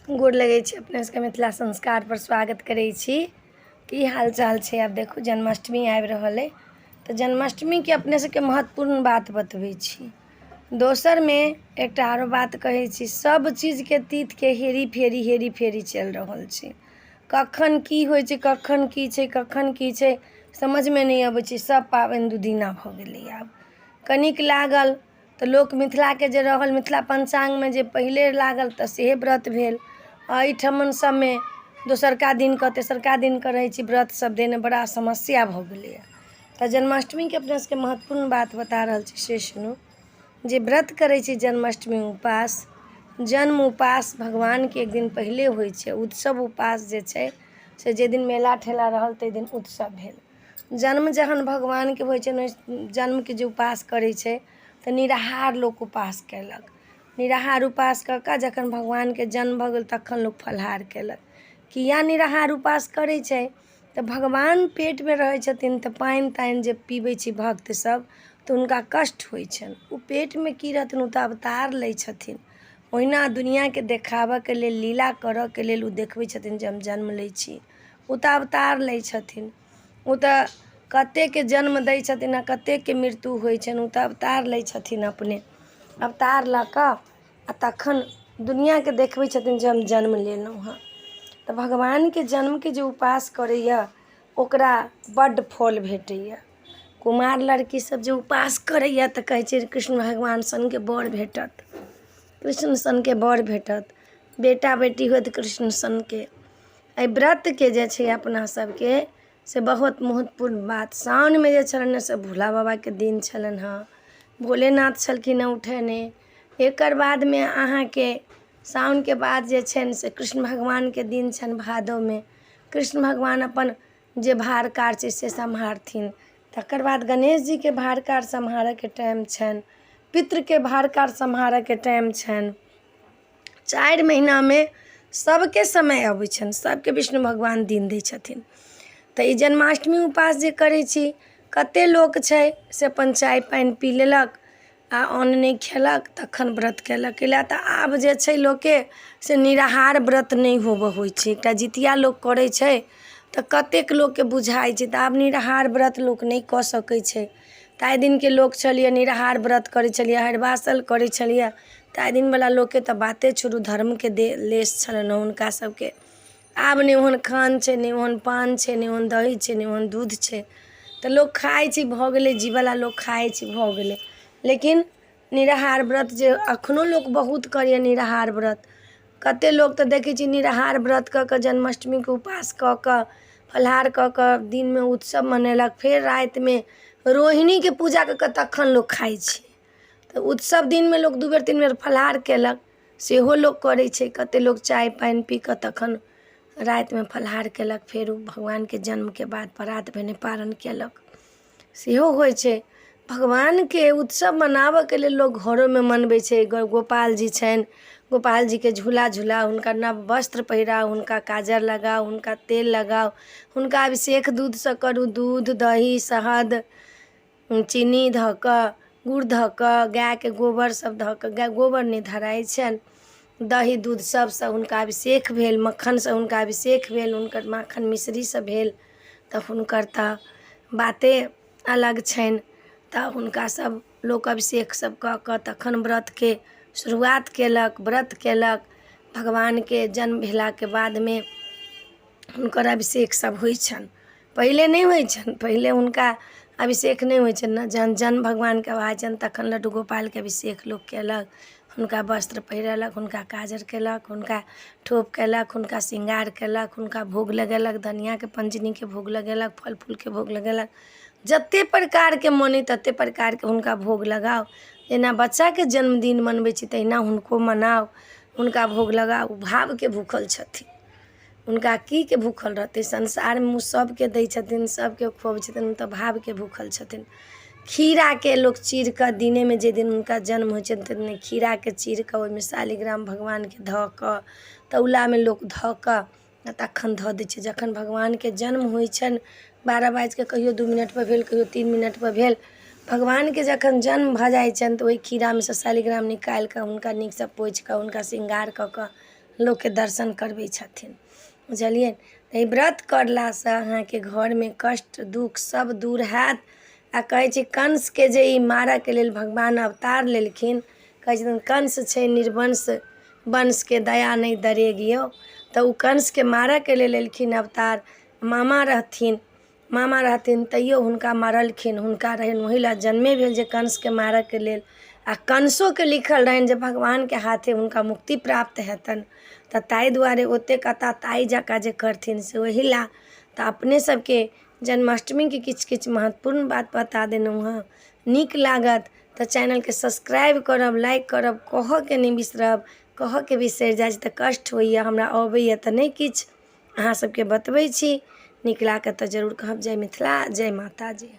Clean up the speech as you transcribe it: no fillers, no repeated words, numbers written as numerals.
गोर लगै छी अपने सबके मिथिला संस्कार पर स्वागत करै छी। की हाल चाल छै। आब देखो जन्माष्टमी आबि रहल है तो जन्माष्टमी के अपने सबके महत्वपूर्ण बात बतबै छी। दोसर में एक आरो बात कहै छी, सब चीज के तीत के हेरी फेरी चल रहल छै। कखन की होइ छै, कखन की छै समझ में नहीं अबै छै। सब पाबनि दुदिना भ गेलै। आब कनिक लागल तो लोक मिथिला के जे रहल, मिथिला पंचांग में जे पहिले लागल तो सेहे व्रत भेल। एहिठमन सब में दोसरका दिन के तेसरका दिन के रहै छै व्रत सब देने, बड़ा समस्या भ गेलै। तो जन्माष्टमी के अपने सबके महत्वपूर्ण बात बता रहल छी से सुनू। जे व्रत करै छै जन्माष्टमी उपास, जन्म उपास भगवान के एक दिन पहिले होइ छै। उत्सव उपास जे छै से जे दिन मेला ठेला रहल तै दिन उत्सव भेल। जन्म जहन भगवान के होइ छै, जन्म के जे उपास करै छै तो निराहार लोक उपास कयलक। निराहार उपास कऽ कऽ जखन भगवान के जन्म भऽ गेल तखन लोक फलाहार कयलक। किया निराहार उपास करै छै तऽ भगवान पेट में रहै छथिन तऽ पानि तानि जे पीबै छै भक्त सब तऽ हुनका कष्ट होइ छनि। ओ पेट में की रहथिन, ओ तऽ अवतार लै छथिन। ओहिना दुनिया के देखाबऽ के लेल, लीला करऽ के लेल ओ देखबै छथिन जे हम जन्म लै छी। ओ तऽ अवतार लै छथिन। ओ तऽ कतेक के जन्म दै छथिन आ कतेक के मृत्यु होइ छनि। ओ तऽ अवतार लै छथिन अपने। अवतार लऽ कऽ आ तखन दुनिया के देखबै छथिन जे हम जन्म लेलहुँ हँ। तऽ भगवान के जन्म के जे उपास करैया ओकरा बड्ड फल भेटैया। कुमार लड़की सब जे उपास करैया तऽ कहै छै कृष्ण भगवान सन के बर भेटत, कृष्ण सन के बर भेटत, बेटा बेटी होत कृष्ण सन के। एहि व्रत के जे छै अपना सबके से बहुत महत्वपूर्ण बात। साउन में जे छलनि से भोला बाबा के दिन छलनि हँ। भोलेनाथ छलखिन हँ उठेने। एकर बाद में अहाँ के साउन के बाद जे छनि से कृष्ण भगवान के दिन छनि भादव में। कृष्ण भगवान अपन जे भार कार छै से सम्हारथिन। तकर बाद गणेश जी के भार कार सम्हारऽ के टाइम छनि। पितृ के भार कार सम्हारऽ के टाइम छनि। 4 महीना में सबके समय अबै छनि, सबके विष्णु भगवान दिन दै छथिन। तऽ ई जन्माष्टमी उपास जे करै छी, कते लोक छै से अपन चाय पानि पी लेलक आ अन्न नहीं खेलक तखन व्रत केलक। कैला तऽ आब जे छै लोक के से निराहार व्रत नहीं होबऽ होइ छै। एकटा जितिया लोक करै छै तऽ कतेक लोक के बुझाइ छै, तऽ आब निराहार व्रत लोक नहीं कऽ सकै छै। ताहि दिन के लोक छलिए निराहार व्रत करै छलिए, हरिवासल करै छलिए। ताहि दिन वाला लोक के तऽ बाते छोड़ू, धर्म के लेस छलनि हुनका सबके। आब नहीं ओहन खान छै, नहीं ओहन पान छै, नहीं ओहन दही छै, नहीं ओहन दूध छै। तऽ लोक खाइ छै भऽ गेलै, जीवला लोक खाइ छै भऽ गेलै। लेकिन निराहार व्रत जे अखनो लोक बहुत करैए निराहार व्रत। कते लोक तऽ देखै छी निराहार व्रत कऽ कऽ जन्माष्टमी के उपास कऽ कऽ फलाहार कऽ कऽ दिन में उत्सव मनेलक, फेर राति में रोहिणी के पूजा कऽ कऽ तखन लोक खाइ छै। तऽ उत्सव दिन में लोक 2 बेर 3 बेर फलाहार केलक, सेहो लोक करै छै। कते लोक चाय पानि पी कऽ तखन राति में फलाहार केलक, फेर भगवान के जन्म के बाद परात भेने पारण केलक, सेहो होइ छै। भगवान के उत्सव मनाबऽ के लेल लोक घरों में मनबै छै। गोपाल जी छनि, गोपाल जी के झूला झूलाउ, हुनका नव वस्त्र पहिराउ, हुनका काजर लगाउ, हुनका तेल लगाउ, हुनका अभिषेक दूध से करू। दूध दही शहद चीनी धऽ कऽ, गुड़ धऽ कऽ, गाय के गोबर सब धऽ कऽ, गाय गोबर नहीं धराइ छनि, दही दूध सबसँ हुनका अभिषेक भेल, मक्खनसँ हुनका अभिषेक भेल, हुनकर माखन मिश्रीसँ भेल। तऽ हुनकर तऽ बाते अलग छनि। तऽ हुनका सब लोक अभिषेक सब कऽ कऽ तखन व्रत के शुरुआत केलक, व्रत केलक। भगवान के जन्म भेला के बाद में हुनकर अभिषेक सब होइ छनि। पहिले नहीं होइ छनि, पहिले हुनका अभिषेक नहीं होइ छनि। जहन जन्म भगवान के भऽ छनि तखन लड्डू गोपाल के अभिषेक लोक केलक, हुनका वस्त्र पहिरेलक, हुनका काजर केलक, हुनका ठोप केलक, हुनका श्रृंगार केलक, हुनका भोग लगेलक, धनिया के पंजनी के भोग लगेलक, फल फूल के भोग लगेलक। जते प्रकार के मोने तते प्रकार के हुनका भोग लगाओ। जेना बच्चा के जन्मदिन मनबै छी तहिना हुनको मनाओ, हुनका भोग लगाओ। भाव के भूखल छथिन, हुनका की के भूखल रहतै। संसार में सबके दै छथिन, सबके खुअबै छथिन, तऽ भाव के भूखल छथिन। खीरा के लोक चीर कऽ दिने में जे दिन हुनका जन्म होइ छनि तै दिन खीरा के चीर कऽ ओहिमे शालिग्राम भगवान के धऽ कऽ तौला में लोक धऽ कऽ तखन धऽ दै छै। जखन भगवान के जन्म होइ छनि 12 बाजि कऽ कहियो 2 मिनट पर भेल, कहियो 3 मिनट पर भेल। भगवान के जखन जन्म भऽ जाइ छनि तऽ ओहि खीरा में से शालिग्राम निकालि कऽ हुनका नीक सँ पोछि कऽ हुनका श्रृंगार कऽ कऽ लोकके दर्शन करबै छथिन, बुझलियै। ई व्रत करलासँ अहाँके घरमे कष्ट दुख सब दूर हैत। आ कहै छै कंसके जे ई मारऽके लेल भगवान अवतार लेलखिन, कहै छथिन कंस छै निर्वंश वंशके दया नहि दरेगियो, तऽ ओ कंसके मारऽके लेल एलखिन अवतार। मामा रहथिन तैयो हुनका मारलखिन, हुनका रहनि ओहि लए जन्मे भेल जे कंसके मारऽके लेल। आ कंसोके लिखल रहनि जे भगवानके हाथे हुनका मुक्ति प्राप्त हेतनि, तऽ ताहि दुआरे ओतेक अताताई जकाँ जे करथिन से ओहि लए। तऽ अपने सबके जन्माष्टमीके किछु किछु महत्वपूर्ण बात बता देलहुँ हँ। नीक लागत तऽ चैनलके सब्सक्राइब करब, लाइक करब, कहऽके नहि बिसरब। कहऽके बिसरि जाइ छी तऽ कष्ट होइए, हमरा अबैए तऽ नहि किछु, अहाँ सबके बतबै छी। नीक लागत तऽ जरूर कहब। जय मिथिला, जय माता जी।